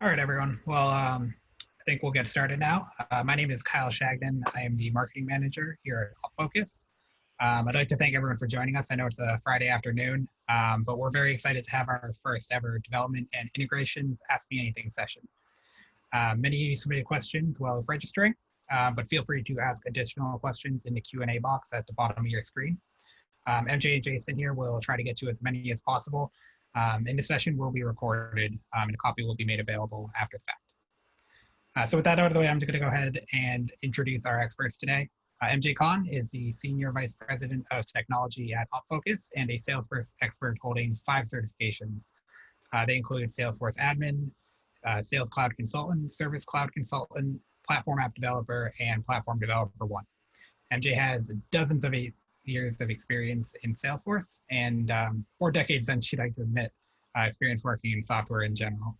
All right, everyone. Well, I think we'll get started now. My name is Kyle Shagnon. I am the marketing manager here at OpFocus. I'd like to thank everyone for joining us. I know it's a Friday afternoon, but we're very excited to have our first ever development and integrations Ask Me Anything session. Many of you submitted questions while registering, but feel free to ask additional questions in the Q&A box at the bottom of your screen. MJ and Jason here will try to get to as many as possible. And the session will be recorded and a copy will be made available after the fact. So with that out of the way, I'm going to go ahead and introduce our experts today. MJ Kahn is the Senior Vice President of Technology at OpFocus and a Salesforce expert holding 5 certifications. They include Salesforce Admin, Sales Cloud Consultant, Service Cloud Consultant, Platform App Developer, and Platform Developer 1. MJ has dozens of years of experience in Salesforce and 4 decades, then she'd like to admit, experience working in software in general.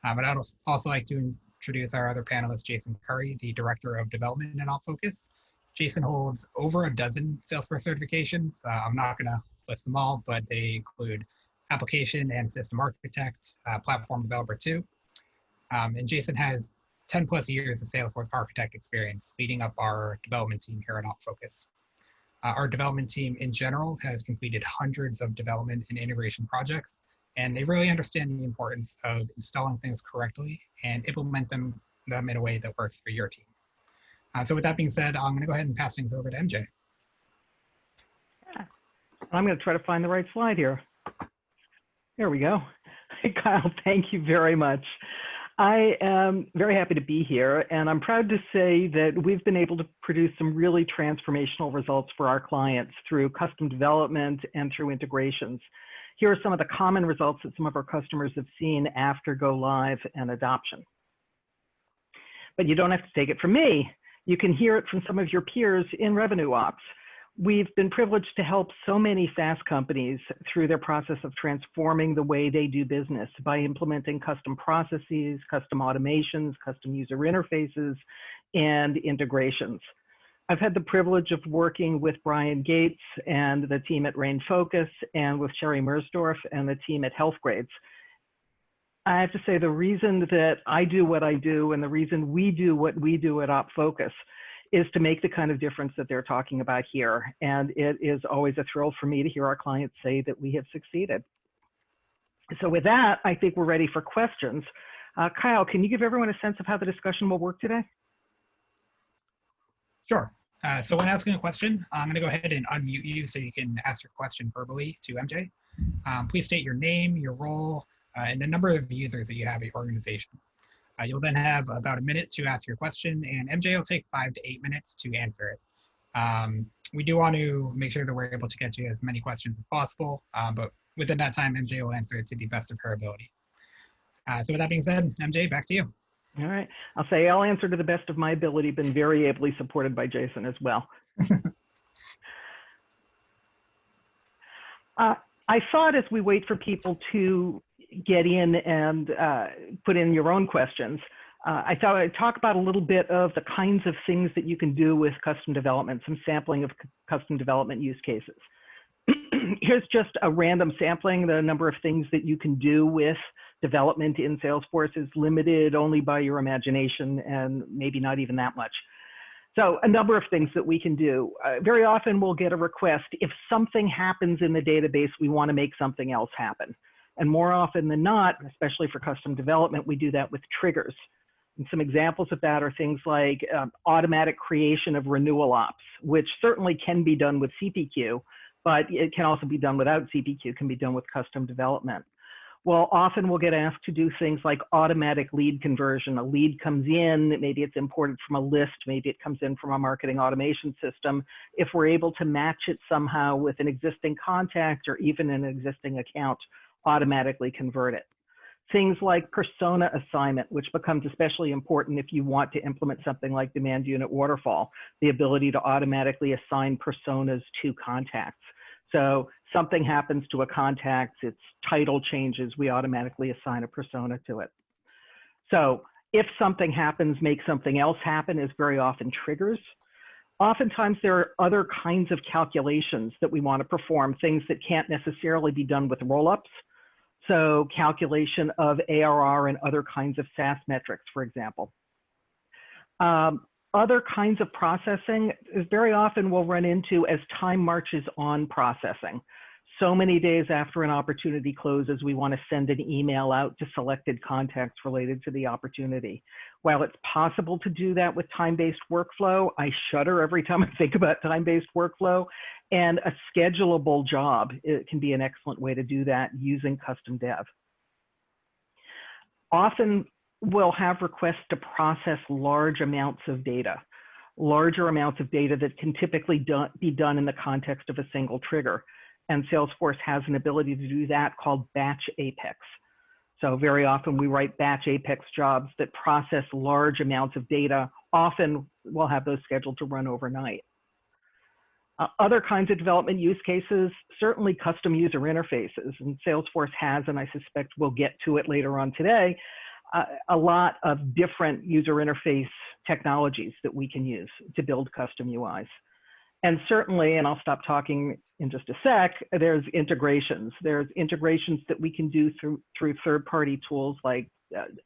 But I'd also like to introduce our other panelist, Jason Curry, the Director of Development at OpFocus. Jason holds over a dozen Salesforce certifications. I'm not going to list them all, but they include Application and System Architect, Platform Developer 2. And Jason has 10 plus years of Salesforce Architect experience leading up our development team here at OpFocus. Our development team in general has completed hundreds of development and integration projects, and they really understand the importance of installing things correctly and implement them in a way that works for your team. So with that being said, I'm going to go ahead and pass things over to MJ. Yeah. I'm going to try to find the right slide here. There we go. Hey, Kyle, thank you very much. I am very happy to be here, and I'm proud to say that we've been able to produce some really transformational results for our clients through custom development and through integrations. Here are some of the common results that some of our customers have seen after go live and adoption. But you don't have to take it from me. You can hear it from some of your peers in revenue ops. We've been privileged to help so many SaaS companies through their process of transforming the way they do business by implementing custom processes, custom automations, custom user interfaces, and integrations. I've had the privilege of working with Brian Gates and the team at OpFocus and with Sherry Mersdorf and the team at HealthGrades. I have to say the reason that I do what I do and the reason we do what we do at OpFocus is to make the kind of difference that they're talking about here. And it is always a thrill for me to hear our clients say that we have succeeded. So with that, I think we're ready for questions. Kyle, can you give everyone a sense of how the discussion will work today? Sure. So when asking a question, I'm going to go ahead and unmute you so you can ask your question verbally to MJ. Please state your name, your role, and the number of users that you have at your organization. You'll then have about a minute to ask your question, and MJ will take 5 to 8 minutes to answer it. We do want to make sure that we're able to get to as many questions as possible, but within that time, MJ will answer it to the best of her ability. So with that being said, MJ, back to you. All right. I'll say I'll answer to the best of my ability, been very ably supported by Jason as well. I thought as we wait for people to get in and put in your own questions, I thought I'd talk about a little bit of the kinds of things that you can do with custom development, some sampling of custom development use cases. Here's just a random sampling. The number of things that you can do with development in Salesforce is limited only by your imagination and maybe not even that much. So a number of things that we can do. Very often we'll get a request. If something happens in the database, we want to make something else happen. And more often than not, especially for custom development, we do that with triggers. And some examples of that are things like automatic creation of renewal ops, which certainly can be done with CPQ, but it can also be done without CPQ, can be done with custom development. Well, often we'll get asked to do things like automatic lead conversion. A lead comes in, maybe it's imported from a list, maybe it comes in from a marketing automation system. If we're able to match it somehow with an existing contact or even an existing account, automatically convert it. Things like persona assignment, which becomes especially important if you want to implement something like demand unit waterfall, the ability to automatically assign personas to contacts. So something happens to a contact, its title changes, we automatically assign a persona to it. So if something happens, make something else happen is very often triggers. Oftentimes there are other kinds of calculations that we want to perform, things that can't necessarily be done with roll-ups. So calculation of ARR and other kinds of SaaS metrics, for example. Other kinds of processing is very often we'll run into as time marches on processing. So many days after an opportunity closes, we want to send an email out to selected contacts related to the opportunity. While it's possible to do that with time-based workflow, I shudder every time I think about time-based workflow, and a schedulable job, it can be an excellent way to do that using custom dev. Often we'll have requests to process large amounts of data, larger amounts of data that can typically be done in the context of a single trigger. And Salesforce has an ability to do that called batch Apex. So very often we write batch Apex jobs that process large amounts of data. Often we'll have those scheduled to run overnight. Other kinds of development use cases, certainly custom user interfaces. And Salesforce has, and I suspect we'll get to it later on today, a lot of different user interface technologies that we can use to build custom UIs. And certainly, and I'll stop talking in just a sec, there's integrations. There's integrations that we can do through third-party tools like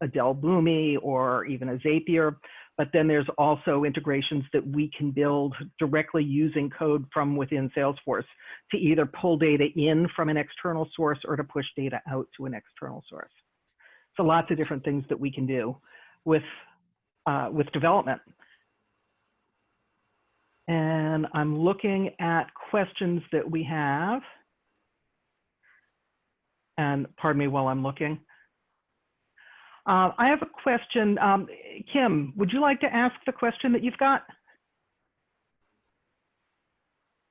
Adele Boomi or even a Zapier. But then there's also integrations that we can build directly using code from within Salesforce to either pull data in from an external source or to push data out to an external source. So lots of different things that we can do with development. And I'm looking at questions that we have. And pardon me while I'm looking. I have a question. Kim, would you like to ask the question that you've got?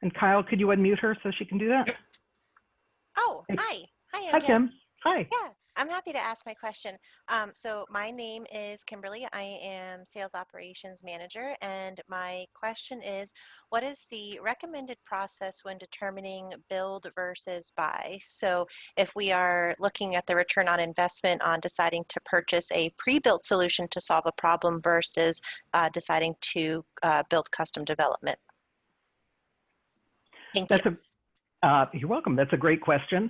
And Kyle, could you unmute her so she can do that? Oh, hi. Hi, Hi, Kim. Hi. Yeah, I'm happy to ask my question. So my name is Kimberly. I am Sales Operations Manager, and my question is, what is the recommended process when determining build versus buy? So if we are looking at the return on investment on deciding to purchase a pre-built solution to solve a problem versus deciding to build custom development. Thank you. You're welcome. That's a great question.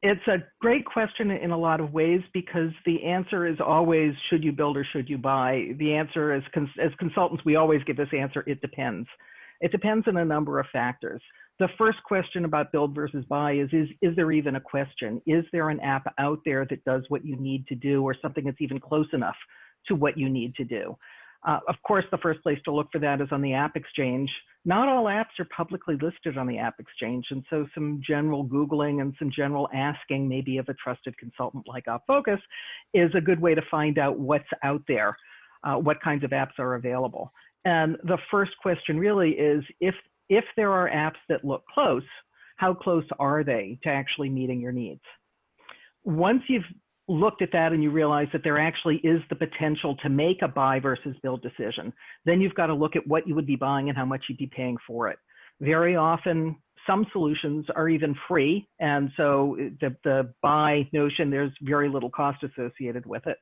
It's a great question in a lot of ways because the answer is always, should you build or should you buy? The answer is, as consultants, we always give this answer, it depends. It depends on a number of factors. The first question about build versus buy is there even a question? Is there an app out there that does what you need to do or something that's even close enough to what you need to do? Of course, the first place to look for that is on the App Exchange. Not all apps are publicly listed on the App Exchange, and so some general Googling and some general asking, maybe of a trusted consultant like OpFocus, is a good way to find out what's out there, what kinds of apps are available. And the first question really is, if there are apps that look close, how close are they to actually meeting your needs? Once you've looked at that and you realize that there actually is the potential to make a buy versus build decision, then you've got to look at what you would be buying and how much you'd be paying for it. Very often, some solutions are even free, and so the buy notion, there's very little cost associated with it.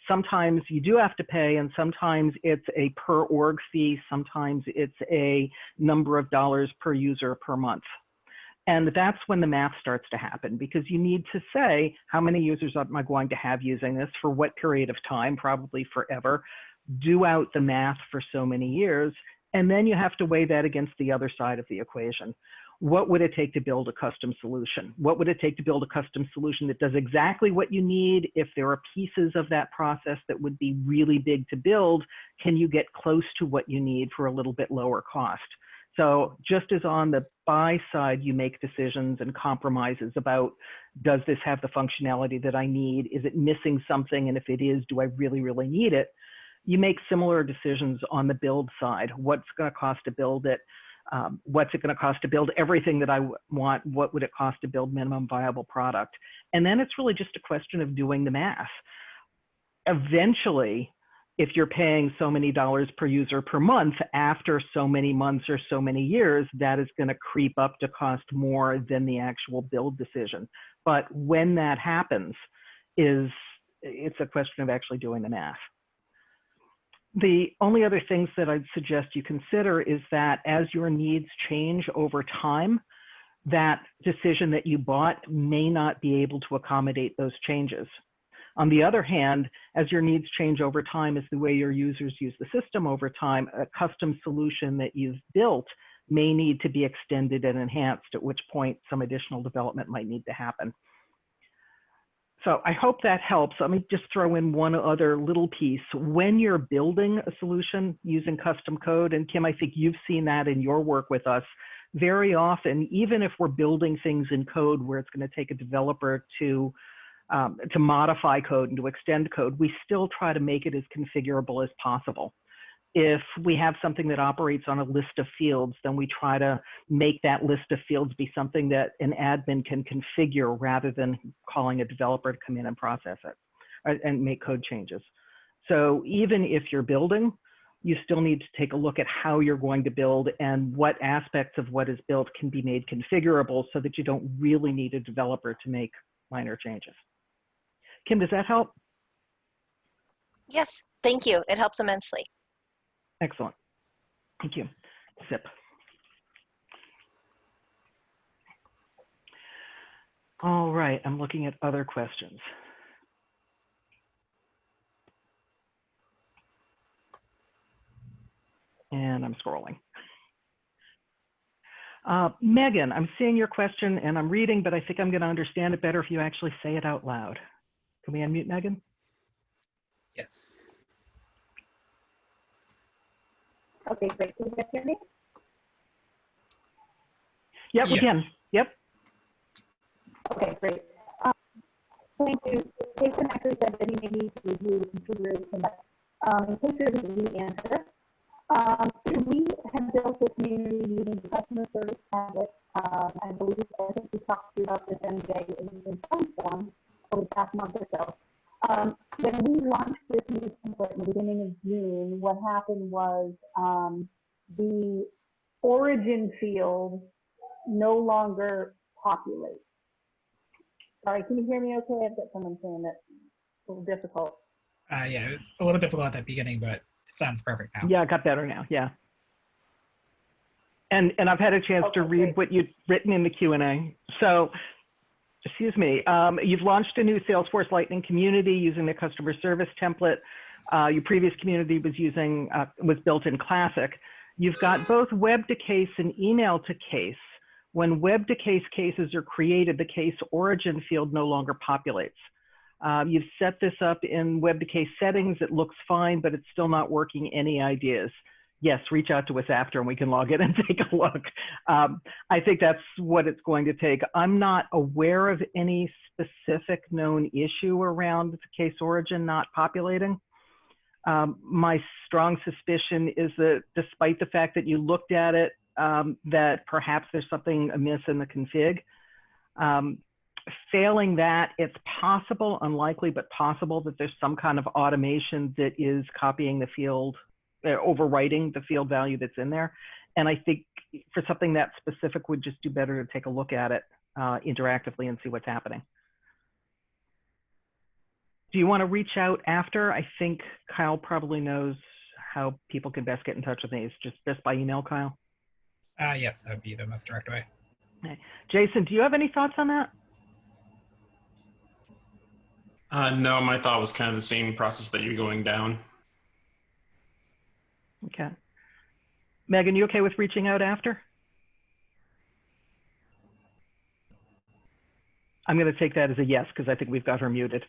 Sometimes you do have to pay, and sometimes it's a per org fee, sometimes it's a number of dollars per user per month. And that's when the math starts to happen, because you need to say, how many users am I going to have using this for what period of time, probably forever, do out the math for so many years, and then you have to weigh that against the other side of the equation. What would it take to build a custom solution? What would it take to build a custom solution that does exactly what you need? If there are pieces of that process that would be really big to build, can you get close to what you need for a little bit lower cost? So just as on the buy side, you make decisions and compromises about, does this have the functionality that I need? Is it missing something? And if it is, do I really, really need it? You make similar decisions on the build side. What's going to cost to build it? What's it going to cost to build everything that I want? What would it cost to build minimum viable product? And then it's really just a question of doing the math. Eventually, if you're paying so many dollars per user per month, after so many months or so many years, that is going to creep up to cost more than the actual build decision. But when that happens, it's a question of actually doing the math. The only other things that I'd suggest you consider is that as your needs change over time, that decision that you bought may not be able to accommodate those changes. On the other hand, as your needs change over time, as the way your users use the system over time, a custom solution that you've built may need to be extended and enhanced, at which point some additional development might need to happen. So I hope that helps. Let me just throw in one other little piece. When you're building a solution using custom code, and Kim, I think you've seen that in your work with us, very often, even if we're building things in code where it's going to take a developer to modify code and to extend code, we still try to make it as configurable as possible. If we have something that operates on a list of fields, then we try to make that list of fields be something that an admin can configure rather than calling a developer to come in and process it and make code changes. So even if you're building, you still need to take a look at how you're going to build and what aspects of what is built can be made configurable so that you don't really need a developer to make minor changes. Kim, does that help? Yes, thank you. It helps immensely. Excellent. Thank you. Sip. All right, I'm looking at other questions. And I'm scrolling. Megan, I'm seeing your question and I'm reading, but I think I'm going to understand it better if you actually say it out loud. Can we unmute Megan? Yes. Okay, great. Can you guys hear me? Yep, we can. Yep. Okay, great. Thank you. Jason actually said that he may need to review the configuration, but in case there's an easy answer, we have built this community using the customer service tablet. I believe I think we talked to you about this MJ in some form over the past month or so. When we launched this new template in the beginning of June, what happened was the origin field no longer populates. Sorry, can you hear me okay? I've got someone saying that it's a little difficult. Yeah, it's a little difficult at the beginning, but it sounds perfect now. Yeah, it got better now, yeah. And I've had a chance to read what you've written in the Q&A. So, excuse me, you've launched a new Salesforce Lightning community using the customer service template. Your previous community was built in Classic. You've got both web to case and email to case. When web to case cases are created, the case origin field no longer populates. You've set this up in web to case settings. It looks fine, but it's still not working. Any ideas? Yes, reach out to us after and we can log in and take a look. I think that's what it's going to take. I'm not aware of any specific known issue around the case origin not populating. My strong suspicion is that despite the fact that you looked at it, that perhaps there's something amiss in the config. Failing that, it's possible, unlikely, but possible that there's some kind of automation that is copying the field, overwriting the field value that's in there. And I think for something that specific, would just do better to take a look at it interactively and see what's happening. Do you want to reach out after? I think Kyle probably knows how people can best get in touch with me. It's just by email, Kyle? Yes, that would be the most direct way. Okay. Jason, do you have any thoughts on that? No, my thought was kind of the same process that you're going down. Okay. Megan, you okay with reaching out after? I'm going to take that as a yes, because I think we've got her muted.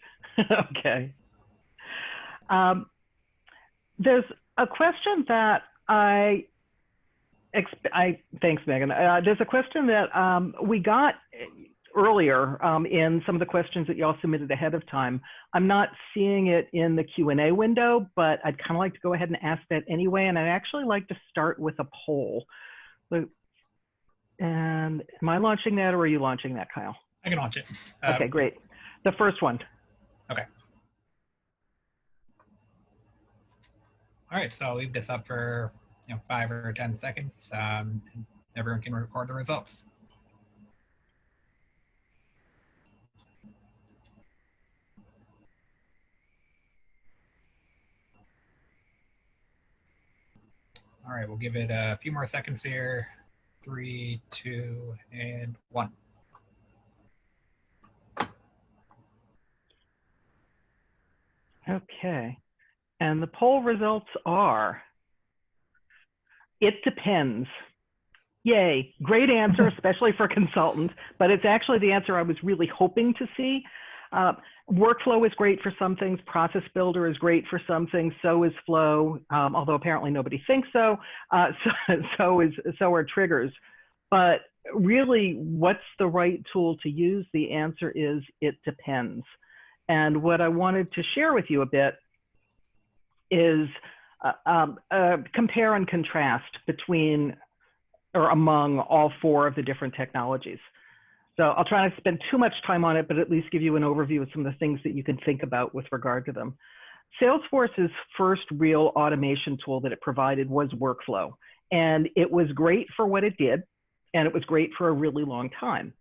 Okay. There's a question that thanks, Megan. There's a question that we got earlier in some of the questions that y'all submitted ahead of time. I'm not seeing it in the Q&A window, but I'd kind of like to go ahead and ask that anyway. And I'd actually like to start with a poll. And am I launching that or are you launching that, Kyle? I can launch it. Okay, great. The first one. Okay. All right, so I'll leave this up for 5 or 10 seconds. Everyone can record the results. All right, we'll give it a few more seconds here. 3, 2, and 1. Okay. And the poll results are, it depends. Yay, great answer, especially for consultants, but it's actually the answer I was really hoping to see. Workflow is great for some things, Process Builder is great for some things, so is Flow, although apparently nobody thinks so. So are triggers. But really, what's the right tool to use? The answer is, it depends. And what I wanted to share with you a bit is compare and contrast between or among all 4 of the different technologies. So I'll try not to spend too much time on it, but at least give you an overview of some of the things that you can think about with regard to them. Salesforce's first real automation tool that it provided was Workflow. And it was great for what it did, and it was great for a really long time.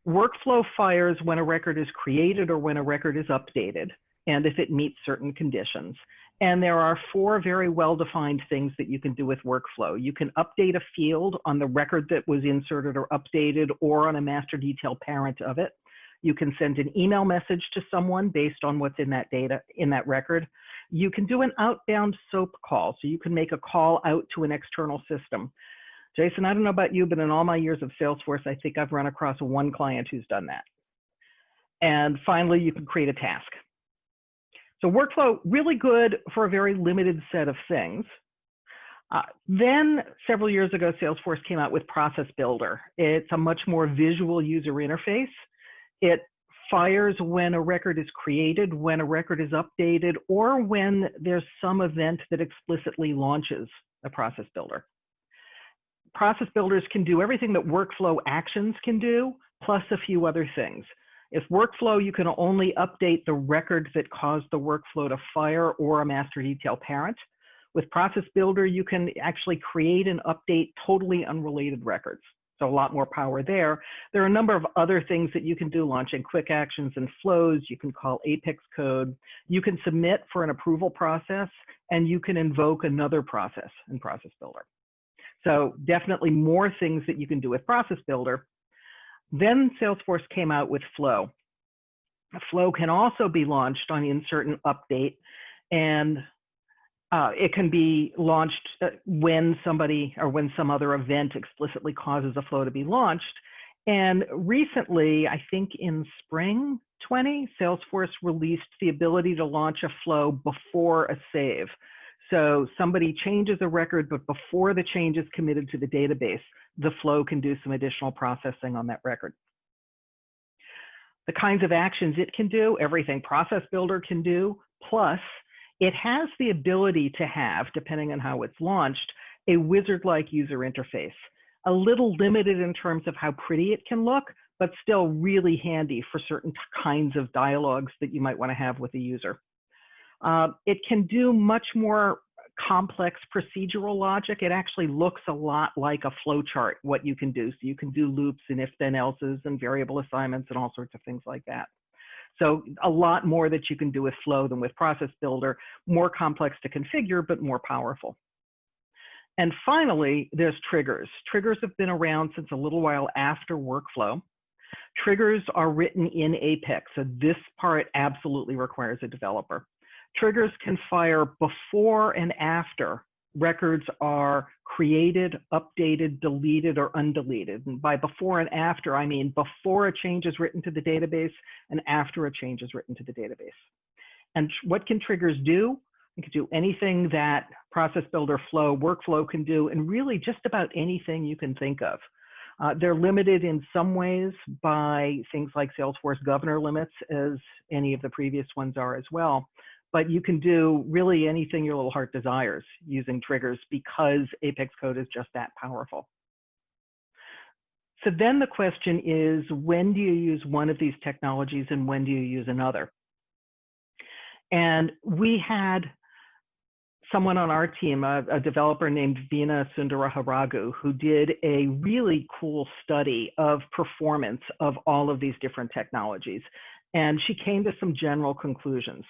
Workflow fires when a record is created or when a record is updated, and if it meets certain conditions. And there are 4 very well-defined things that you can do with Workflow. You can update a field on the record that was inserted or updated, or on a master detail parent of it. You can send an email message to someone based on what's in that data, in that record. You can do an outbound SOAP call. So you can make a call out to an external system. Jason, I don't know about you, but in all my years of Salesforce, I think I've run across 1 client who's done that. And finally, you can create a task. So Workflow, really good for a very limited set of things. Then several years ago, Salesforce came out with Process Builder. It's a much more visual user interface. It fires when a record is created, when a record is updated, or when there's some event that explicitly launches a Process Builder. Process Builders can do everything that Workflow Actions can do, plus a few other things. If Workflow, you can only update the record that caused the workflow to fire or a master detail parent. With Process Builder, you can actually create and update totally unrelated records. So a lot more power there. There are a number of other things that you can do, launching quick actions and flows. You can call Apex code. You can submit for an approval process, and you can invoke another process in Process Builder. So definitely more things that you can do with Process Builder. Then Salesforce came out with Flow. Flow can also be launched on insert and update, and it can be launched when somebody or when some other event explicitly causes a flow to be launched. And recently, I think in spring 20, Salesforce released the ability to launch a flow before a save. So somebody changes a record, but before the change is committed to the database, the flow can do some additional processing on that record. The kinds of actions it can do, everything Process Builder can do, plus it has the ability to have, depending on how it's launched, a wizard-like user interface. A little limited in terms of how pretty it can look, but still really handy for certain kinds of dialogues that you might want to have with a user. It can do much more complex procedural logic. It actually looks a lot like a flow chart, what you can do. So you can do loops and if then else's and variable assignments and all sorts of things like that. So a lot more that you can do with Flow than with Process Builder, more complex to configure, but more powerful. And finally, there's triggers. Triggers have been around since a little while after Workflow. Triggers are written in Apex, so this part absolutely requires a developer. Triggers can fire before and after records are created, updated, deleted, or undeleted. And by before and after, I mean before a change is written to the database and after a change is written to the database. And what can triggers do? It can do anything that Process Builder, Flow, Workflow can do, and really just about anything you can think of. They're limited in some ways by things like Salesforce governor limits, as any of the previous ones are as well. But you can do really anything your little heart desires using triggers because Apex code is just that powerful. So then the question is, when do you use one of these technologies and when do you use another? And we had someone on our team, a developer named Veena Sundaraharagu, who did a really cool study of performance of all of these different technologies. And she came to some general conclusions.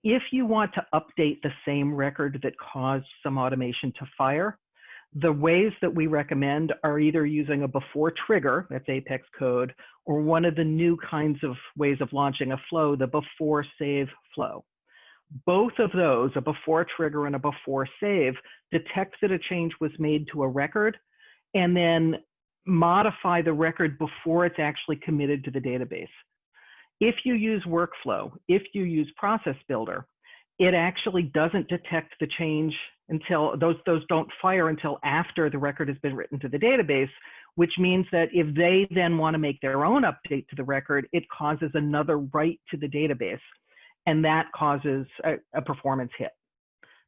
If you want to update the same record that caused some automation to fire, The ways that we recommend are either using a before trigger, that's Apex code, or one of the new kinds of ways of launching a flow, the before save flow. Both of those, a before trigger and a before save, detect that a change was made to a record and then modify the record before it's actually committed to the database. If you use workflow, if you use process builder, it actually doesn't detect the change until those don't fire until after the record has been written to the database, which means that if they then want to make their own update to the record, it causes another write to the database, and that causes a performance hit.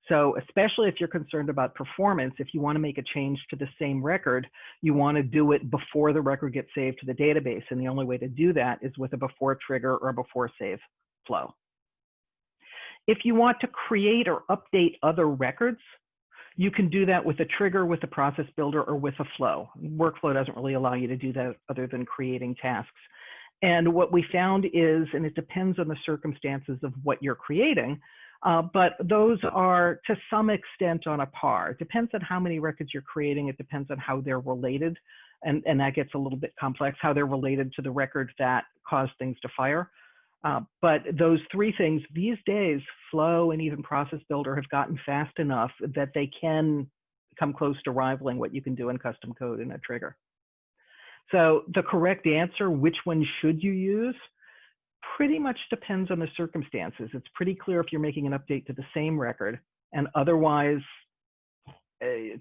So especially if you're concerned about performance, if you want to make a change to the same record, you want to do it before the record gets saved to the database. And the only way to do that is with a before trigger or a before save flow. If you want to create or update other records, you can do that with a trigger, with a process builder, or with a flow. Workflow doesn't really allow you to do that other than creating tasks. And what we found is, and it depends on the circumstances of what you're creating, but those are to some extent on a par. It depends on how many records you're creating. It depends on how they're related. And that gets a little bit complex, how they're related to the record that caused things to fire. But those three things, these days, Flow and even Process Builder have gotten fast enough that they can come close to rivaling what you can do in custom code in a trigger. So the correct answer, which one should you use, pretty much depends on the circumstances. It's pretty clear if you're making an update to the same record, and otherwise,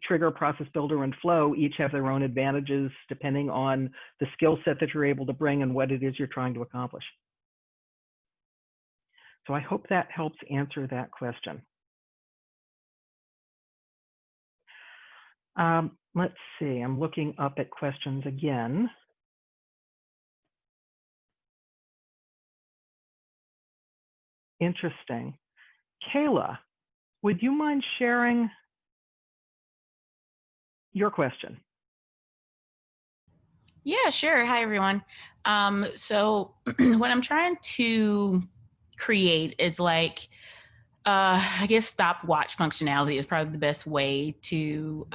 Trigger, Process Builder, and Flow each have their own advantages depending on the skill set that you're able to bring and what it is you're trying to accomplish. So I hope that helps answer that question. Let's see, I'm looking up at questions again. Interesting. Kayla, would you mind sharing your question? Yeah, sure. Hi, everyone. So what I'm trying to create is like, I guess stopwatch functionality is probably the best way to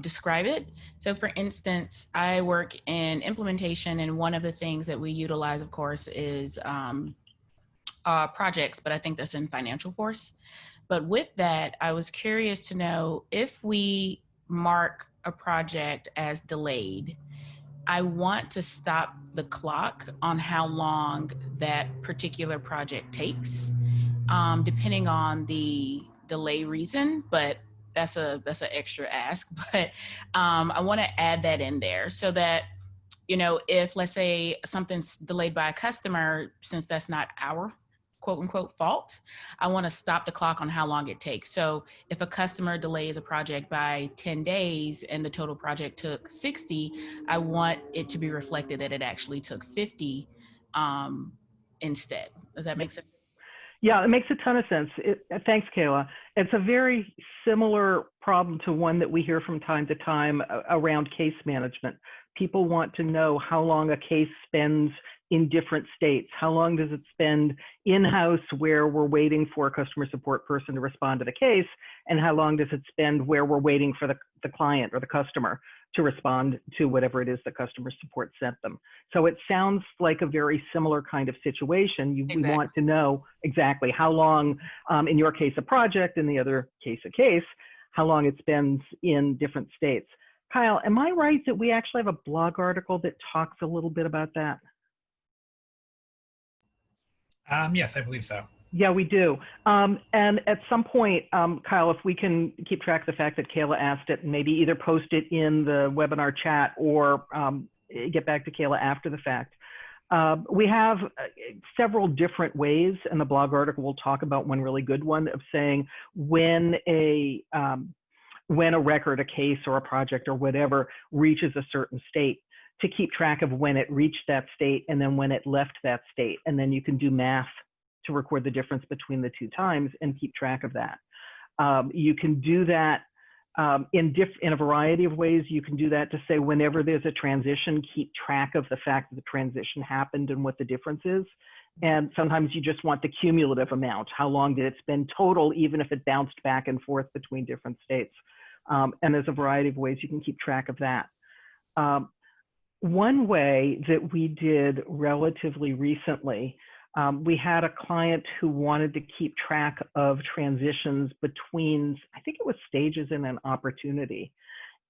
describe it. So for instance, I work in implementation, and one of the things that we utilize, of course, is projects, but I think that's in Financial Force. But with that, I was curious to know if we mark a project as delayed, I want to stop the clock on how long that particular project takes, depending on the delay reason, but that's an extra ask. But I want to add that in there so that, you know, if let's say something's delayed by a customer, since that's not our quote unquote fault, I want to stop the clock on how long it takes. So if a customer delays a project by 10 days and the total project took 60, I want it to be reflected that it actually took 50 instead. Does that make sense? Yeah, it makes a ton of sense. Thanks, Kayla. It's a very similar problem to one that we hear from time to time around case management. People want to know how long a case spends in different states. How long does it spend in-house where we're waiting for a customer support person to respond to the case? And how long does it spend where we're waiting for the client or the customer to respond to whatever it is the customer support sent them? So it sounds like a very similar kind of situation. Exactly. We want to know exactly how long, in your case, a project, in the other case, a case, how long it spends in different states. Kyle, am I right that we actually have a blog article that talks a little bit about that? Yes, I believe so. Yeah, we do. And at some point, Kyle, if we can keep track of the fact that Kayla asked it, and maybe either post it in the webinar chat or get back to Kayla after the fact. We have several different ways, and the blog article will talk about one really good one of saying when a record, a case, or a project or whatever reaches a certain state, to keep track of when it reached that state and then when it left that state. And then you can do math to record the difference between the two times and keep track of that. You can do that in a variety of ways. You can do that to say whenever there's a transition, keep track of the fact that the transition happened and what the difference is. And sometimes you just want the cumulative amount. How long did it spend total, even if it bounced back and forth between different states? And there's a variety of ways you can keep track of that. One way that we did relatively recently, we had a client who wanted to keep track of transitions between, I think it was stages in an opportunity.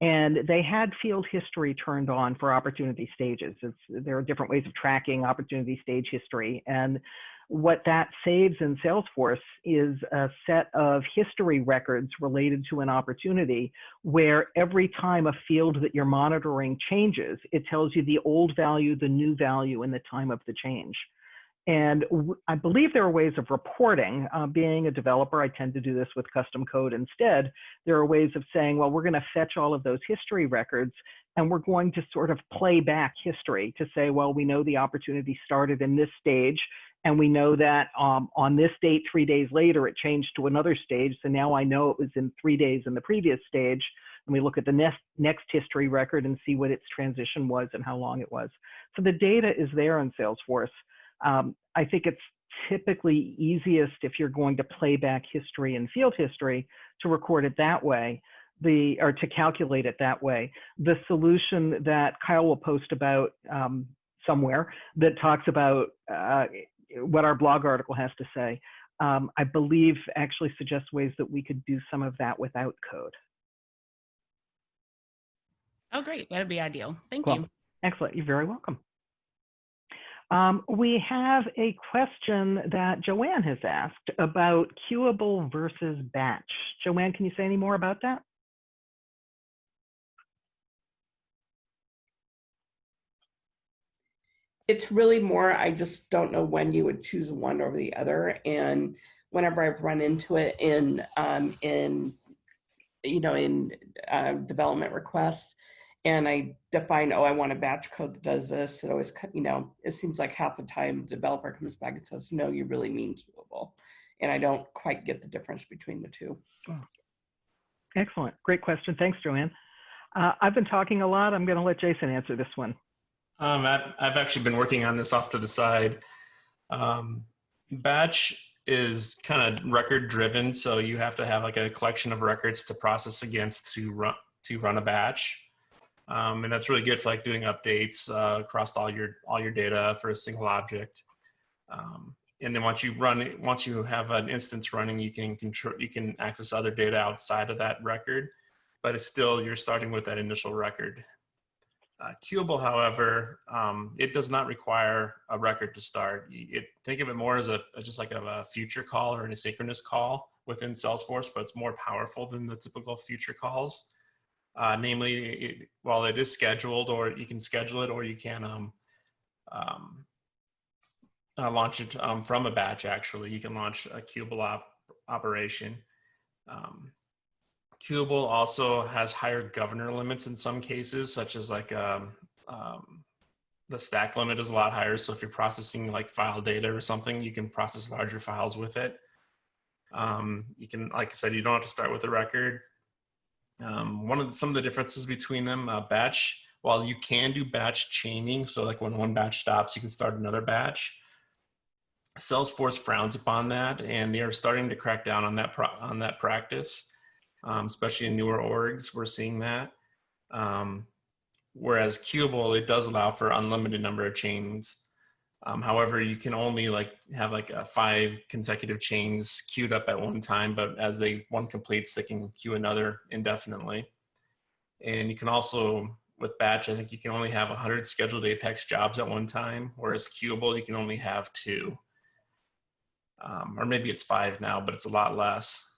And they had field history turned on for opportunity stages. There are different ways of tracking opportunity stage history. And what that saves in Salesforce is a set of history records related to an opportunity where every time a field that you're monitoring changes, it tells you the old value, the new value, and the time of the change. And I believe there are ways of reporting. Being a developer, I tend to do this with custom code instead. There are ways of saying, well, we're going to fetch all of those history records, and we're going to sort of play back history to say, well, we know the opportunity started in this stage, and we know that on this date, 3 days later, it changed to another stage. So now I know it was in 3 days in the previous stage. And we look at the next history record and see what its transition was and how long it was. So the data is there in Salesforce. I think it's typically easiest if you're going to play back history and field history to record it that way, or to calculate it that way. The solution that Kyle will post about somewhere that talks about what our blog article has to say, I believe actually suggests ways that we could do some of that without code. Oh, great. That'd be ideal. Thank Cool. you. Excellent. You're very welcome. We have a question that Joanne has asked about queuable versus batch. Joanne, can you say any more about that? It's really more, I just don't know when you would choose one over the other. And whenever I've run into it in development requests, and I define, oh, I want a batch code that does this, it always, it seems like half the time the developer comes back and says, no, you really mean queuable. And I don't quite get the difference between the two. Oh. Excellent. Great question. Thanks, Joanne. I've been talking a lot. I'm going to let Jason answer this one. I've actually been working on this off to the side. Batch is kind of record driven, so you have to have like a collection of records to process against to run a batch. And that's really good for like doing updates across all your data for a single object. And then once you have an instance running, you can access other data outside of that record, but it's still, you're starting with that initial record. Queueable, however, it does not require a record to start. Think of it more as just like a future call or an asynchronous call within Salesforce, but it's more powerful than the typical future calls. Namely, while it is scheduled, or you can schedule it, or you can launch it from a batch. Actually, you can launch a queueable operation. Queueable also has higher governor limits in some cases, such as like the stack limit is a lot higher. So if you're processing like file data or something, you can process larger files with it. You can, like I said, you don't have to start with a record. Some of the differences between them, batch, while you can do batch chaining, so like when one batch stops, you can start another batch. Salesforce frowns upon that, and they are starting to crack down on that practice. Especially in newer orgs, we're seeing that. Whereas Queueable, it does allow for unlimited number of chains. However, you can only have 5 consecutive chains queued up at one time, but as one completes, they can queue another indefinitely. And you can also, with batch, I think you can only have 100 scheduled Apex jobs at one time, whereas Queueable, you can only have 2. Or maybe it's 5 now, but it's a lot less.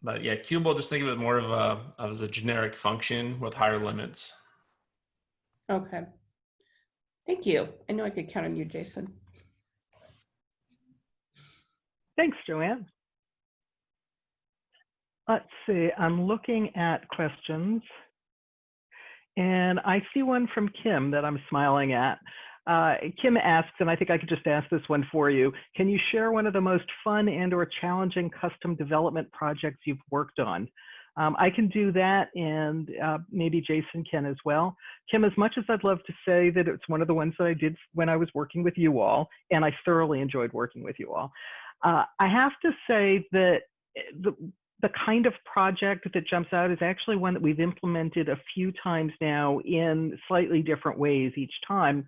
But yeah, Queueable, just think of it more as a generic function with higher limits. Okay. Thank you. I know I could count on you, Jason. Thanks, Joanne. Let's see, I'm looking at questions. And I see one from Kim that I'm smiling at. Kim asks, and I think I could just ask this one for you, can you share one of the most fun and or challenging custom development projects you've worked on? I can do that, and maybe Jason can as well. Kim, as much as I'd love to say that it's one of the ones that I did when I was working with you all, and I thoroughly enjoyed working with you all, I have to say that the kind of project that jumps out is actually one that we've implemented a few times now in slightly different ways each time.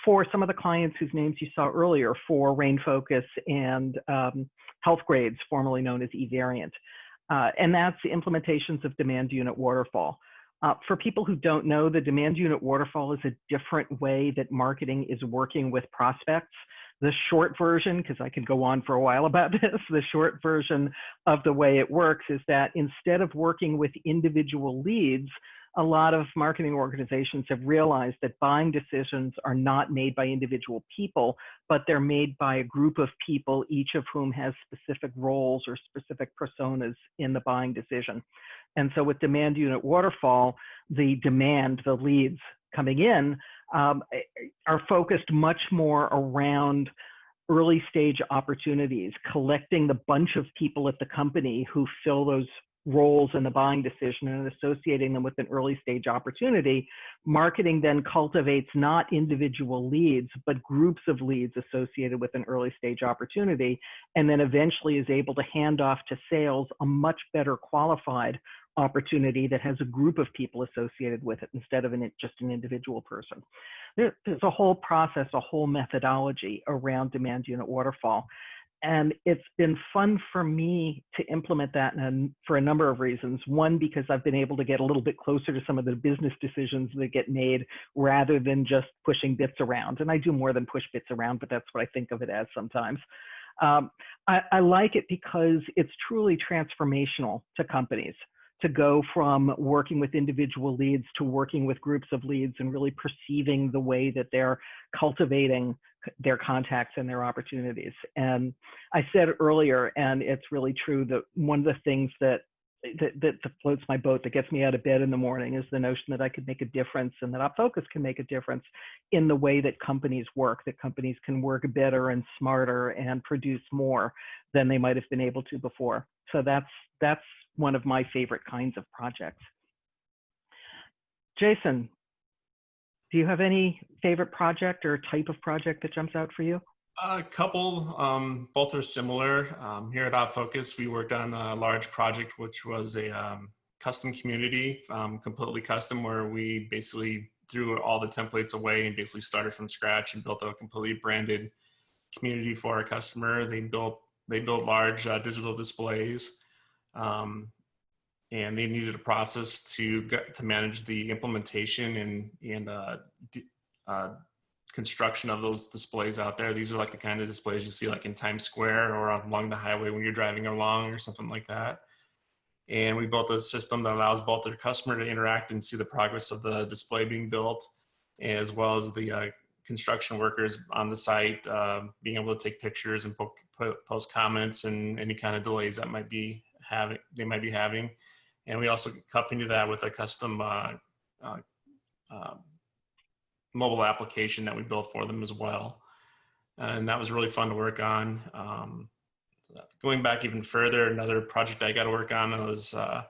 For some of the clients whose names you saw earlier, for RainFocus and Health Grades, formerly known as eVariant. And that's implementations of demand unit waterfall. For people who don't know, the demand unit waterfall is a different way that marketing is working with prospects. The short version, because I could go on for a while about this, the short version of the way it works is that instead of working with individual leads, a lot of marketing organizations have realized that buying decisions are not made by individual people, but they're made by a group of people, each of whom has specific roles or specific personas in the buying decision. And so with demand unit waterfall, the leads coming in are focused much more around early stage opportunities, collecting the bunch of people at the company who fill those roles in the buying decision and associating them with an early stage opportunity. Marketing then cultivates not individual leads, but groups of leads associated with an early stage opportunity, and then eventually is able to hand off to sales a much better qualified opportunity that has a group of people associated with it instead of just an individual person. There's a whole process, a whole methodology around demand unit waterfall. And it's been fun for me to implement that for a number of reasons. One, because I've been able to get a little bit closer to some of the business decisions that get made rather than just pushing bits around. And I do more than push bits around, but that's what I think of it as sometimes. I like it because it's truly transformational to companies to go from working with individual leads to working with groups of leads and really perceiving the way that they're cultivating their contacts and their opportunities. And I said earlier, and it's really true, that one of the things that floats my boat, that gets me out of bed in the morning, is the notion that I could make a difference and that OpFocus can make a difference in the way that companies work, that companies can work better and smarter and produce more than they might have been able to before. So that's one of my favorite kinds of projects. Jason, do you have any favorite project or type of project that jumps out for you? A couple, both are similar. Here at OpFocus, we worked on a large project, which was a custom community, completely custom, where we basically threw all the templates away and basically started from scratch and built a completely branded community for our customer. They built large digital displays, and they needed a process to manage the implementation and construction of those displays out there. These are like the kind of displays you see like in Times Square or along the highway when you're driving along or something like that. And we built a system that allows both the customer to interact and see the progress of the display being built, as well as the construction workers on the site being able to take pictures and post comments and any kind of delays that they might be having. And we also accompanied that with a custom mobile application that we built for them as well. And that was really fun to work on. Going back even further, another project I got to work on was a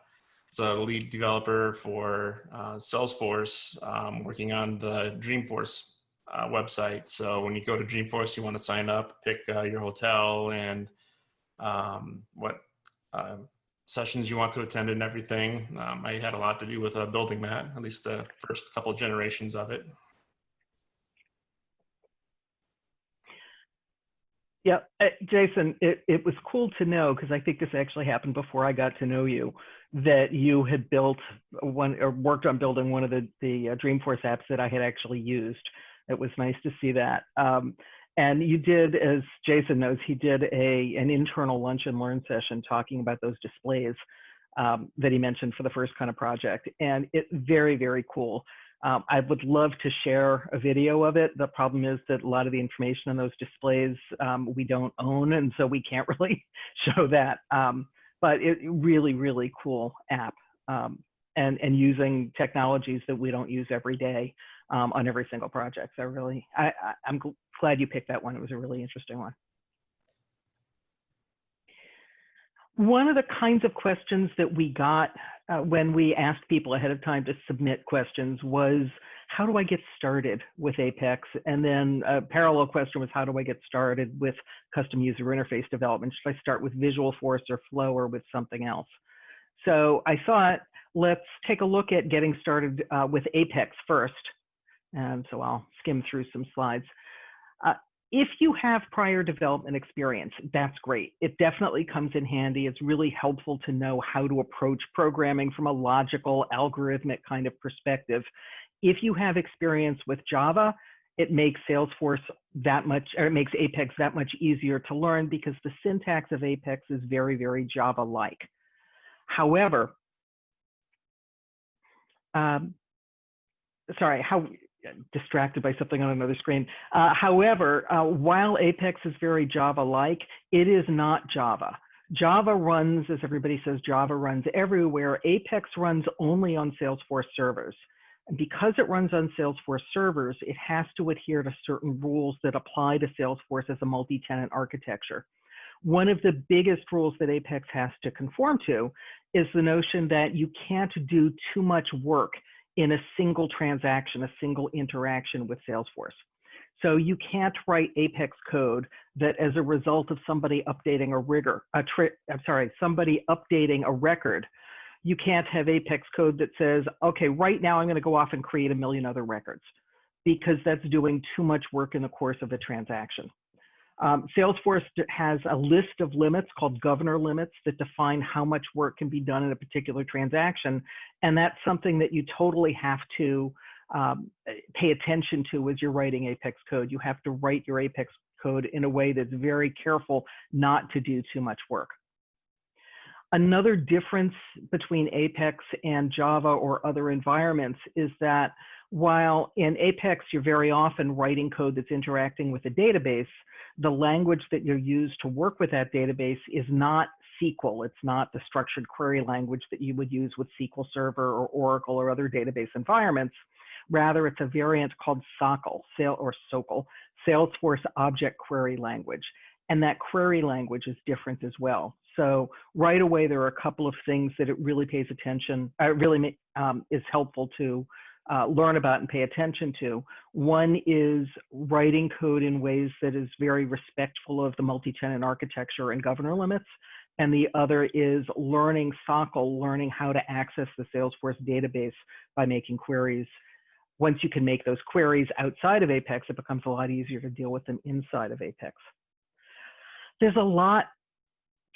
lead developer for Salesforce, working on the Dreamforce website. So when you go to Dreamforce, you want to sign up, pick your hotel and what sessions you want to attend and everything. I had a lot to do with building that, at least the first couple of generations of it. Yeah, Jason, it was cool to know, because I think this actually happened before I got to know you, that you had built one or worked on building one of the Dreamforce apps that I had actually used. It was nice to see that. And you did, as Jason knows, he did an internal lunch and learn session talking about those displays that he mentioned for the first kind of project. And it's very, very cool. I would love to share a video of it. The problem is that a lot of the information on those displays we don't own, and so we can't really show that. But it really, really cool app, and using technologies that we don't use every day on every single project. So I'm glad you picked that one. It was a really interesting one. One of the kinds of questions that we got when we asked people ahead of time to submit questions was, how do I get started with Apex? And then a parallel question was, how do I get started with custom user interface development? Should I start with Visualforce or Flow or with something else? So I thought, let's take a look at getting started with Apex first. And so I'll skim through some slides. If you have prior development experience, that's great. It definitely comes in handy. It's really helpful to know how to approach programming from a logical, algorithmic kind of perspective. If you have experience with Java, it makes Salesforce that much, or it makes Apex that much easier to learn because the syntax of Apex is very, very Java-like. However, distracted by something on another screen. However, while Apex is very Java-like, it is not Java. Java runs, as everybody says, Java runs everywhere. Apex runs only on Salesforce servers. And because it runs on Salesforce servers, it has to adhere to certain rules that apply to Salesforce as a multi-tenant architecture. One of the biggest rules that Apex has to conform to is the notion that you can't do too much work in a single transaction, a single interaction with Salesforce. So you can't write Apex code that as a result of somebody updating somebody updating a record, you can't have Apex code that says, okay, right now I'm going to go off and create 1 million other records, because that's doing too much work in the course of a transaction. Salesforce has a list of limits called governor limits that define how much work can be done in a particular transaction. And that's something that you totally have to pay attention to as you're writing Apex code. You have to write your Apex code in a way that's very careful not to do too much work. Another difference between Apex and Java or other environments is that while in Apex you're very often writing code that's interacting with a database, the language that you use to work with that database is not SQL. It's not the structured query language that you would use with SQL Server or Oracle or other database environments. Rather, it's a variant called SOCL, Salesforce Object Query Language. And that query language is different as well. So right away, there are a couple of things that it really pays attention, is helpful to learn about and pay attention to. One is writing code in ways that is very respectful of the multi-tenant architecture and governor limits. And the other is learning SOCL, learning how to access the Salesforce database by making queries. Once you can make those queries outside of Apex, it becomes a lot easier to deal with them inside of Apex. There's a lot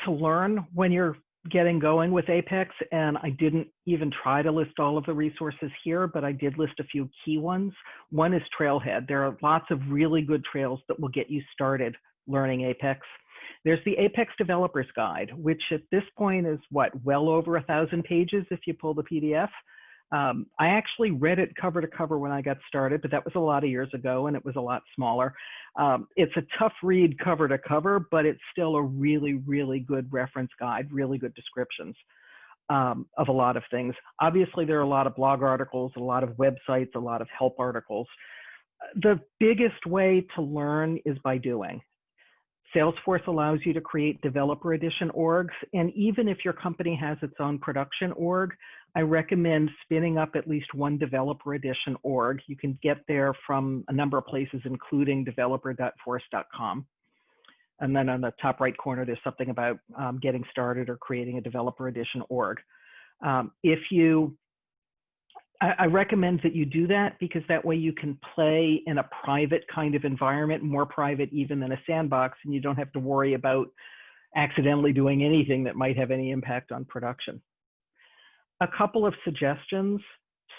to learn when you're getting going with Apex, and I didn't even try to list all of the resources here, but I did list a few key ones. One is Trailhead. There are lots of really good trails that will get you started learning Apex. There's the Apex Developers Guide, which at this point is well over 1,000 pages if you pull the PDF. I actually read it cover to cover when I got started, but that was a lot of years ago and it was a lot smaller. It's a tough read cover to cover, but it's still a really, really good reference guide, really good descriptions of a lot of things. Obviously, there are a lot of blog articles, a lot of websites, a lot of help articles. The biggest way to learn is by doing. Salesforce allows you to create developer edition orgs, and even if your company has its own production org, I recommend spinning up at least one developer edition org. You can get there from a number of places, including developer.force.com. And then on the top right corner, there's something about getting started or creating a developer edition org. I recommend that you do that because that way you can play in a private kind of environment, more private even than a sandbox, and you don't have to worry about accidentally doing anything that might have any impact on production. A couple of suggestions: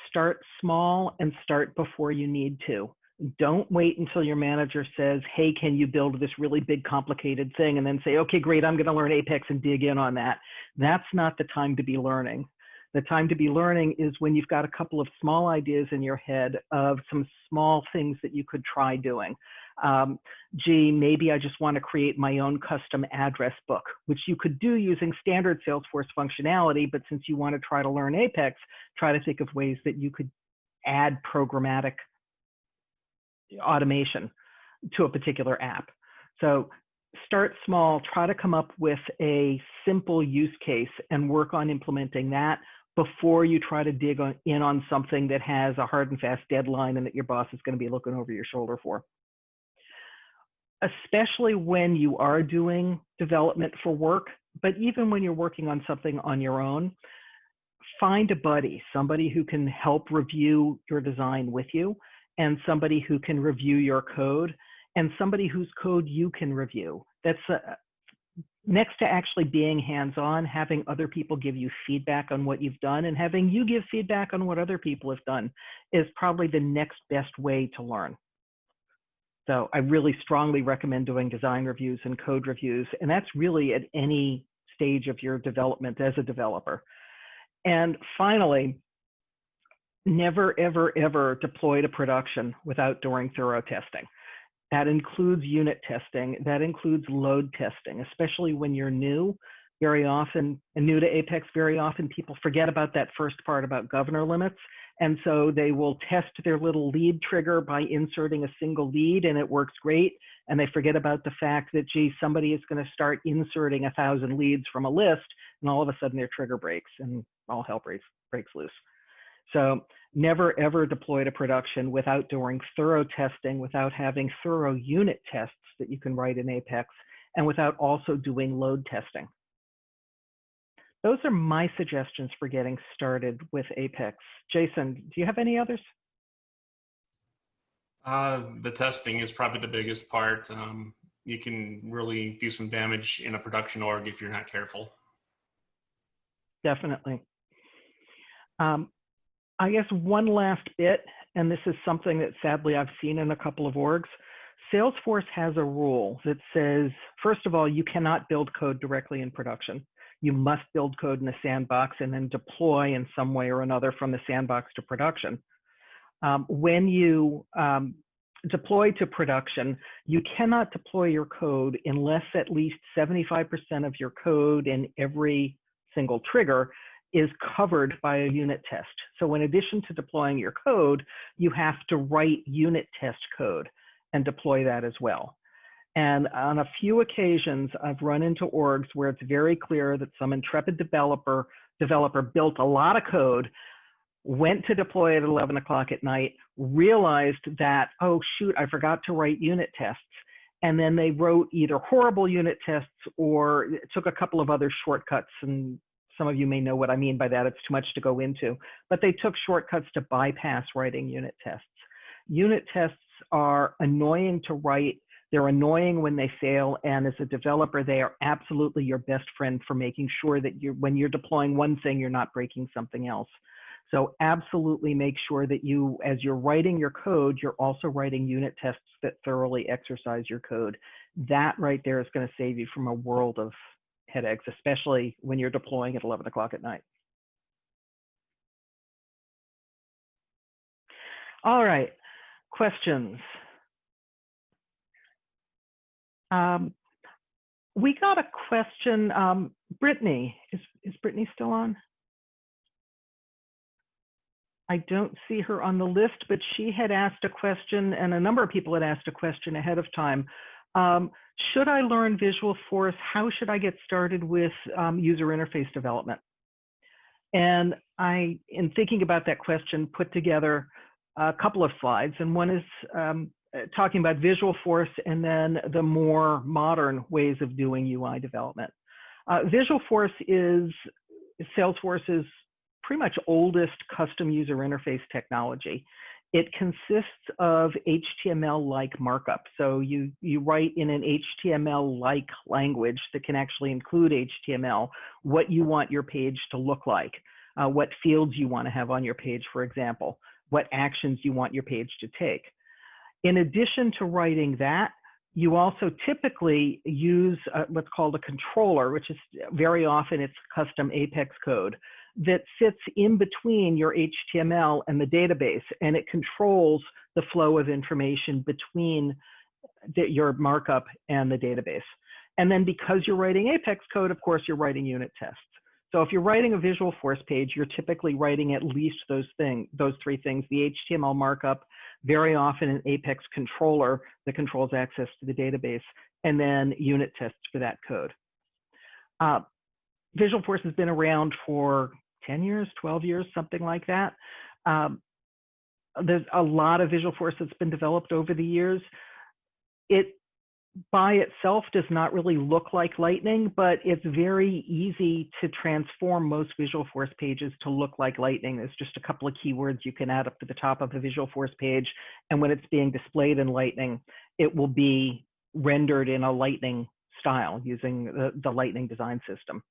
start small and start before you need to. Don't wait until your manager says, hey, can you build this really big, complicated thing? And then say, okay, great, I'm going to learn Apex and dig in on that. That's not the time to be learning. The time to be learning is when you've got a couple of small ideas in your head of some small things that you could try doing. Gee, maybe I just want to create my own custom address book, which you could do using standard Salesforce functionality, but since you want to try to learn Apex, try to think of ways that you could add programmatic automation to a particular app. So start small, try to come up with a simple use case and work on implementing that before you try to dig in on something that has a hard and fast deadline and that your boss is going to be looking over your shoulder for. Especially when you are doing development for work, but even when you're working on something on your own, find a buddy, somebody who can help review your design with you, and somebody who can review your code, and somebody whose code you can review. That's next to actually being hands-on, having other people give you feedback on what you've done and having you give feedback on what other people have done is probably the next best way to learn. So I really strongly recommend doing design reviews and code reviews, and that's really at any stage of your development as a developer. And finally, never, ever, ever deploy to production without doing thorough testing. That includes unit testing. That includes load testing, especially when you're new. Very often, and new to Apex, very often people forget about that first part about governor limits. And so they will test their little lead trigger by inserting a single lead, and it works great. And they forget about the fact that, gee, somebody is going to start inserting 1,000 leads from a list, and all of a sudden their trigger breaks and all hell breaks loose. So never, ever deploy to production without doing thorough testing, without having thorough unit tests that you can write in Apex, and without also doing load testing. Those are my suggestions for getting started with Apex. Jason, do you have any others? The testing is probably the biggest part. You can really do some damage in a production org if you're not careful. Definitely. I guess one last bit, and this is something that sadly I've seen in a couple of orgs. Salesforce has a rule that says, first of all, you cannot build code directly in production. You must build code in a sandbox and then deploy in some way or another from the sandbox to production. When you deploy to production, you cannot deploy your code unless at least 75% of your code in every single trigger is covered by a unit test. So in addition to deploying your code, you have to write unit test code and deploy that as well. And on a few occasions, I've run into orgs where it's very clear that some intrepid developer built a lot of code, went to deploy at 11 o'clock at night, realized that, oh shoot, I forgot to write unit tests. And then they wrote either horrible unit tests or took a couple of other shortcuts. And some of you may know what I mean by that. It's too much to go into. But they took shortcuts to bypass writing unit tests. Unit tests are annoying to write. They're annoying when they fail, and as a developer, they are absolutely your best friend for making sure that when you're deploying one thing, you're not breaking something else. So absolutely make sure that you, as you're writing your code, you're also writing unit tests that thoroughly exercise your code. That right there is going to save you from a world of headaches, especially when you're deploying at 11 o'clock at night. All right, questions. We got a question. Brittany, is Brittany still on? I don't see her on the list, but she had asked a question, and a number of people had asked a question ahead of time. Should I learn Visualforce? How should I get started with user interface development? And I, in thinking about that question, put together a couple of slides, and one is talking about Visualforce and then the more modern ways of doing UI development. Visualforce is Salesforce's pretty much oldest custom user interface technology. It consists of HTML-like markup. So you write in an HTML-like language that can actually include HTML, what you want your page to look like, what fields you want to have on your page, for example, what actions you want your page to take. In addition to writing that, you also typically use what's called a controller, which is very often it's custom Apex code that sits in between your HTML and the database, and it controls the flow of information between your markup and the database. And then because you're writing Apex code, of course, you're writing unit tests. So if you're writing a Visualforce page, you're typically writing at least those three things, the HTML markup, very often an Apex controller that controls access to the database, and then unit tests for that code. Visualforce has been around for 10 years, 12 years, something like that. There's a lot of Visualforce that's been developed over the years. It by itself does not really look like Lightning, but it's very easy to transform most Visualforce pages to look like Lightning. There's just a couple of keywords you can add up to the top of a Visualforce page, and when it's being displayed in Lightning, it will be rendered in a Lightning style using the Lightning design system.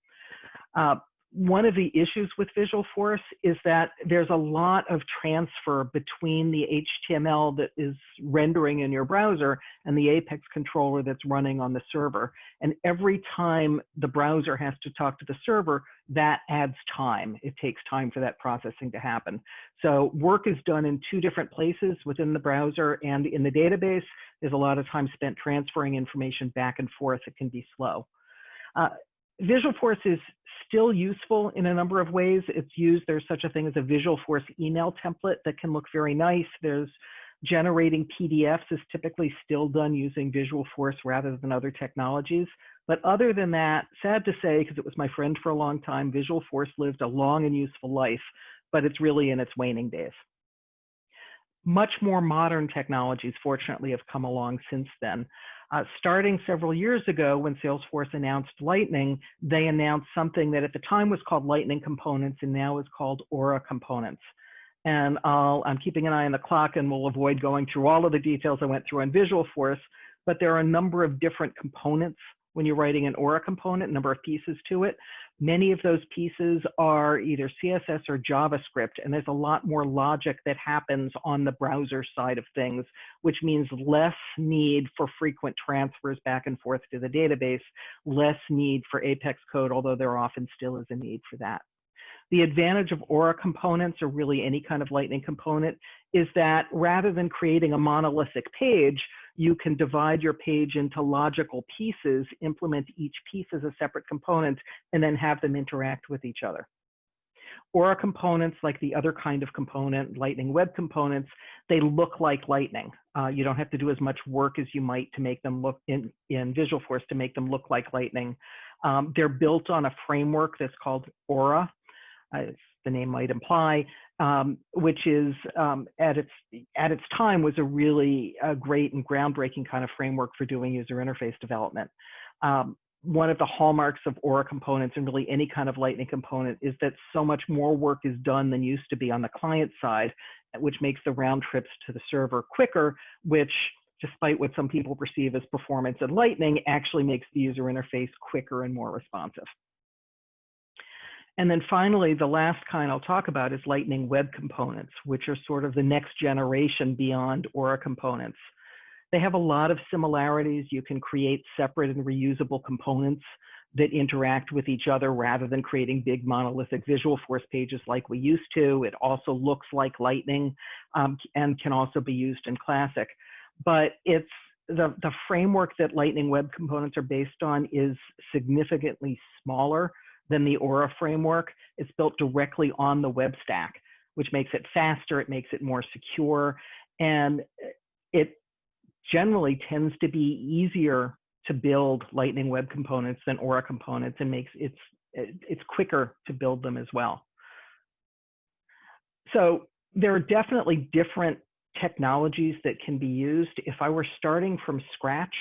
One of the issues with Visualforce is that there's a lot of transfer between the HTML that is rendering in your browser and the Apex controller that's running on the server. And every time the browser has to talk to the server, that adds time. It takes time for that processing to happen. So work is done in two different places within the browser and in the database. There's a lot of time spent transferring information back and forth. It can be slow. Visualforce is still useful in a number of ways. It's used, there's such a thing as a Visualforce email template that can look very nice. There's generating PDFs is typically still done using Visualforce rather than other technologies. But other than that, sad to say, because it was my friend for a long time, Visualforce lived a long and useful life, but it's really in its waning days. Much more modern technologies, fortunately, have come along since then. Starting several years ago, when Salesforce announced Lightning, they announced something that at the time was called Lightning Components and now is called Aura Components. And I'm keeping an eye on the clock and will avoid going through all of the details I went through on Visualforce, but there are a number of different components when you're writing an Aura component, a number of pieces to it. Many of those pieces are either CSS or JavaScript, and there's a lot more logic that happens on the browser side of things, which means less need for frequent transfers back and forth to the database, less need for Apex code, although there often still is a need for that. The advantage of Aura components, or really any kind of Lightning component, is that rather than creating a monolithic page, you can divide your page into logical pieces, implement each piece as a separate component, and then have them interact with each other. Aura components, like the other kind of component, Lightning Web Components, they look like Lightning. You don't have to do as much work as you might to make them look in Visualforce to make them look like Lightning. They're built on a framework that's called Aura, as the name might imply, which is at its time was a really great and groundbreaking kind of framework for doing user interface development. One of the hallmarks of Aura components and really any kind of Lightning component is that so much more work is done than used to be on the client side, which makes the round trips to the server quicker, which, despite what some people perceive as performance in Lightning, actually makes the user interface quicker and more responsive. And then finally, the last kind I'll talk about is Lightning Web Components, which are sort of the next generation beyond Aura components. They have a lot of similarities. You can create separate and reusable components that interact with each other rather than creating big monolithic Visualforce pages like we used to. It also looks like Lightning and can also be used in Classic. But it's the framework that Lightning Web Components are based on is significantly smaller than the Aura framework. It's built directly on the web stack, which makes it faster, it makes it more secure, and it generally tends to be easier to build Lightning Web Components than Aura components, and makes it's quicker to build them as well. So there are definitely different technologies that can be used. If I were starting from scratch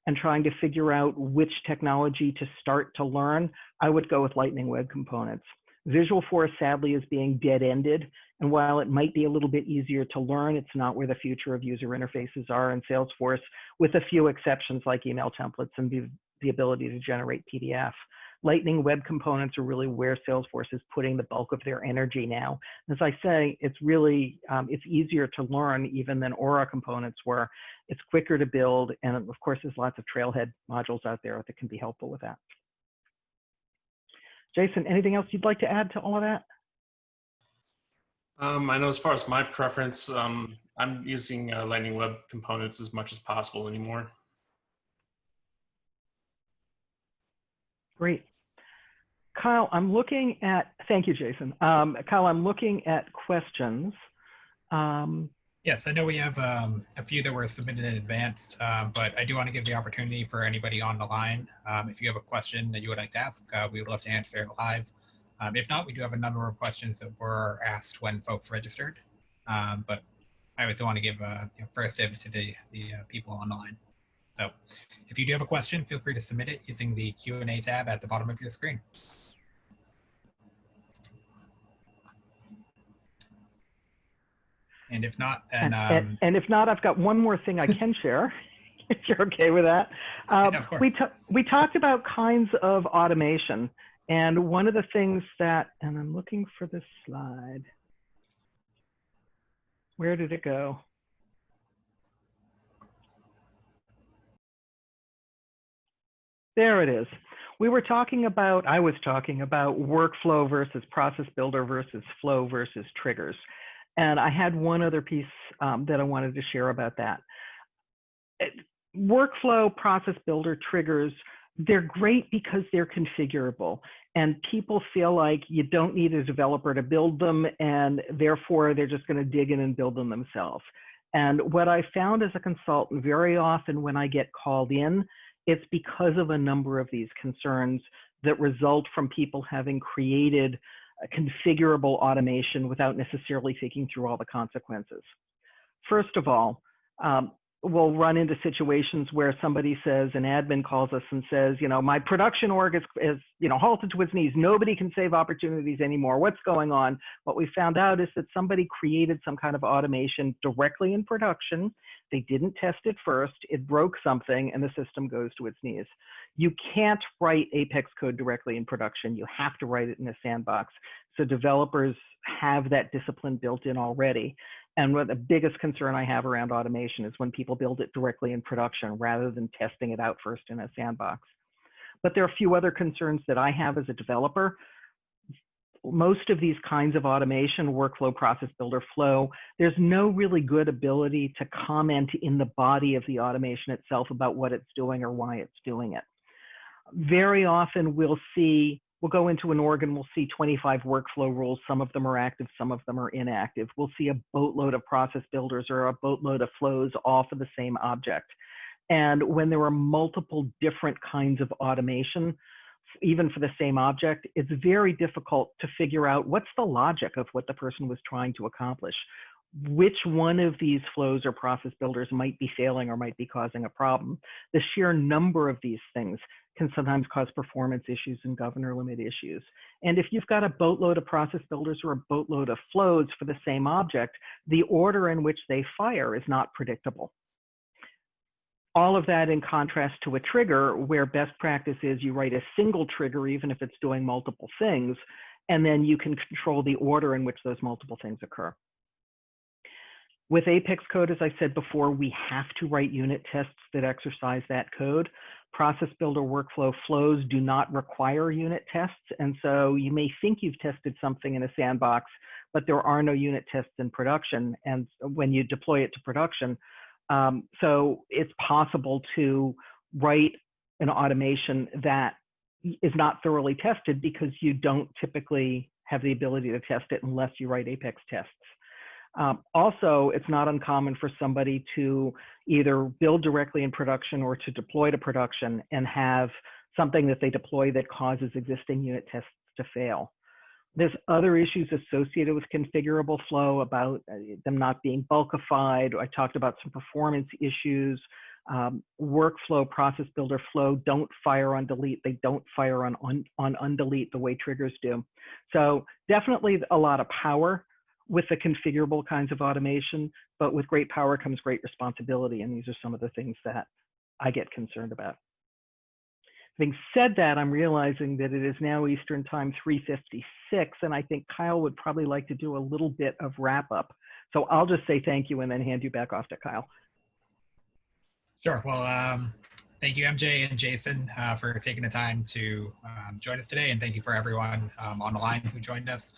and trying to figure out which technology to start to learn, I would go with Lightning Web Components. Visualforce, sadly, is being dead-ended, and while it might be a little bit easier to learn, it's not where the future of user interfaces are in Salesforce, with a few exceptions like email templates and the ability to generate PDF. Lightning Web Components are really where Salesforce is putting the bulk of their energy now. As I say, it's really, it's easier to learn even than Aura components were. It's quicker to build, and of course, there's lots of Trailhead modules out there that can be helpful with that. Jason, anything else you'd like to add to all of that? I know as far as my preference, I'm using Lightning Web Components as much as possible anymore. Great. Kyle, I'm looking at, thank you, Jason. Kyle, I'm looking at questions. Yes, I know we have a few that were submitted in advance, but I do want to give the opportunity for anybody on the line. If you have a question that you would like to ask, we would love to answer it live. If not, we do have a number of questions that were asked when folks registered. But I always want to give first dibs to the people on the line. So if you do have a question, feel free to submit it using the Q&A tab at the bottom of your screen. And if not, then... and if not, I've got one more thing I can share, if you're okay with that. Of course. We talked about kinds of automation. And one of the things that, and I'm looking for this slide. Where did it go? There it is. I was talking about workflow versus process builder versus flow versus triggers. And I had one other piece that I wanted to share about that. Workflow, process builder, triggers, they're great because they're configurable. And people feel like you don't need a developer to build them, and therefore they're just going to dig in and build them themselves. And what I found as a consultant, very often when I get called in, it's because of a number of these concerns that result from people having created a configurable automation without necessarily thinking through all the consequences. First of all, we'll run into situations where somebody says, an admin calls us and says, my production org is halted to its knees. Nobody can save opportunities anymore. What's going on? What we found out is that somebody created some kind of automation directly in production. They didn't test it first. It broke something and the system goes to its knees. You can't write Apex code directly in production. You have to write it in a sandbox. So developers have that discipline built in already. And what the biggest concern I have around automation is when people build it directly in production rather than testing it out first in a sandbox. But there are a few other concerns that I have as a developer. Most of these kinds of automation, workflow, process builder, flow, there's no really good ability to comment in the body of the automation itself about what it's doing or why it's doing it. Very often we'll go into an org and we'll see 25 workflow rules. Some of them are active, some of them are inactive. We'll see a boatload of process builders or a boatload of flows all for the same object. And when there are multiple different kinds of automation, even for the same object, it's very difficult to figure out what's the logic of what the person was trying to accomplish. Which one of these flows or process builders might be failing or might be causing a problem. The sheer number of these things can sometimes cause performance issues and governor limit issues. And if you've got a boatload of process builders or a boatload of flows for the same object, the order in which they fire is not predictable. All of that in contrast to a trigger where best practice is you write a single trigger even if it's doing multiple things, and then you can control the order in which those multiple things occur. With Apex code, as I said before, we have to write unit tests that exercise that code. Process builder workflow flows do not require unit tests. And so you may think you've tested something in a sandbox, but there are no unit tests in production. And when you deploy it to production, so it's possible to write an automation that is not thoroughly tested because you don't typically have the ability to test it unless you write Apex tests. Also, it's not uncommon for somebody to either build directly in production or to deploy to production and have something that they deploy that causes existing unit tests to fail. There's other issues associated with configurable flow about them not being bulkified. I talked about some performance issues. Workflow, process builder flow don't fire on delete. They don't fire on undelete the way triggers do. So definitely a lot of power with the configurable kinds of automation, but with great power comes great responsibility. And these are some of the things that I get concerned about. Having said that, I'm realizing that it is now Eastern time 3:56, and I think Kyle would probably like to do a little bit of wrap up. So I'll just say thank you and then hand you back off to Kyle. Sure. Well, thank you, MJ and Jason, for taking the time to join us today. And thank you for everyone on the line who joined us.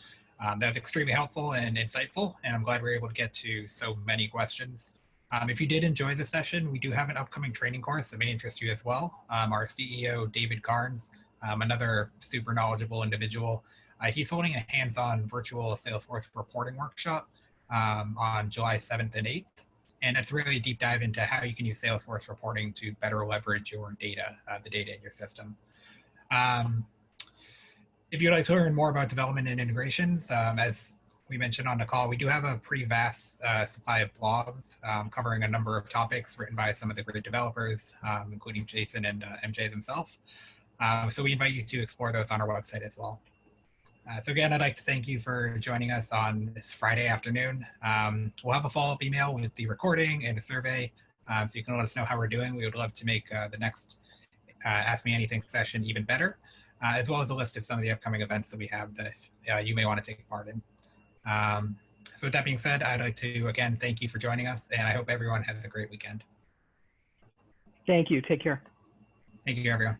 That was extremely helpful and insightful, and I'm glad we were able to get to so many questions. If you did enjoy the session, we do have an upcoming training course that may interest you as well. Our CEO, David Kahn, another super knowledgeable individual, he's holding a hands-on virtual Salesforce reporting workshop on July 7th and 8th. And it's really a deep dive into how you can use Salesforce reporting to better leverage your data, the data in your system. If you'd like to learn more about development and integrations, as we mentioned on the call, we do have a pretty vast supply of blogs covering a number of topics written by some of the great developers, including Jason and MJ themselves. So we invite you to explore those on our website as well. So again, I'd like to thank you for joining us on this Friday afternoon. We'll have a follow-up email with the recording and a survey, so you can let us know how we're doing. We would love to make the next Ask Me Anything session even better, as well as a list of some of the upcoming events that we have that you may want to take part in. So with that being said, I'd like to, again, thank you for joining us, and I hope everyone has a great weekend. Thank you. Take care. Thank you, everyone.